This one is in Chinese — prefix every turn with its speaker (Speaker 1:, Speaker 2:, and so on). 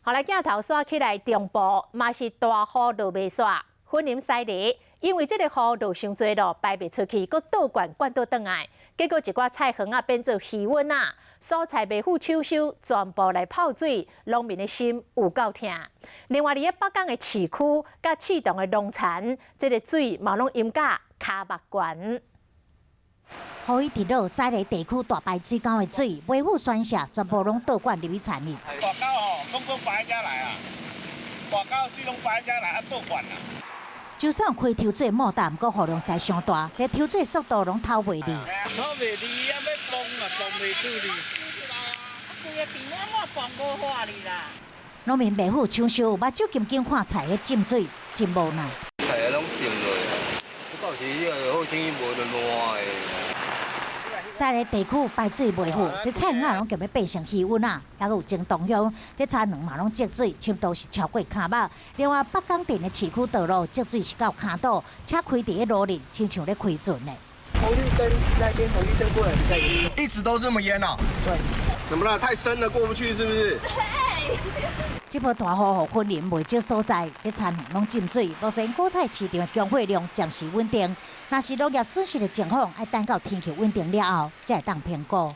Speaker 1: 后来镜头刷起来，中部嘛是大雨落袂煞，森林犀利，因为这个雨落伤多咯，排袂出去，佮倒灌灌倒转来，结果一寡菜园啊变做鱼温啊，蔬菜袂付抢收，全部来泡水，农民的心有够痛。另外，伫咧北港的市区甲市动的农田，这个水嘛拢淹甲骹目悬。
Speaker 2: 雨一直落，西螺地区大排水沟的水袂付宣泄，全部拢倒灌入去田里。
Speaker 3: 大沟吼，拢讲排遮来啊，大沟水拢排遮来啊，倒灌啊。
Speaker 2: 就算开抽水莫大，毋过雨量实上大，这抽水速度拢透袂离。
Speaker 3: 透袂离，还要崩啊，崩袂出去。规个田我崩无化哩啦。
Speaker 2: 农民袂付抢收，目睭金金看菜咧浸水，真无奈。
Speaker 4: 菜拢浸落，到时这个好天无就烂的。
Speaker 2: 西螺地区排水袂付，这菜园拢叫要变成鱼温啊，还有正东乡，这田园嘛拢积水，深度是超过骹目。另外，北港镇的市区道路积水是到骹肚，车开伫咧路里，亲像咧开船呢。
Speaker 5: 红绿灯那边红绿灯过来比较严重，
Speaker 6: 一直都这么淹啊？
Speaker 5: 对。
Speaker 6: 怎么了？太深了，过不去是不是？
Speaker 2: 这波大雨予昆林袂少所在，这田园拢浸水，目前果菜市场的供货量暂时稳定。若是农业损失的情况，要等到天气稳定了后，才会当评估。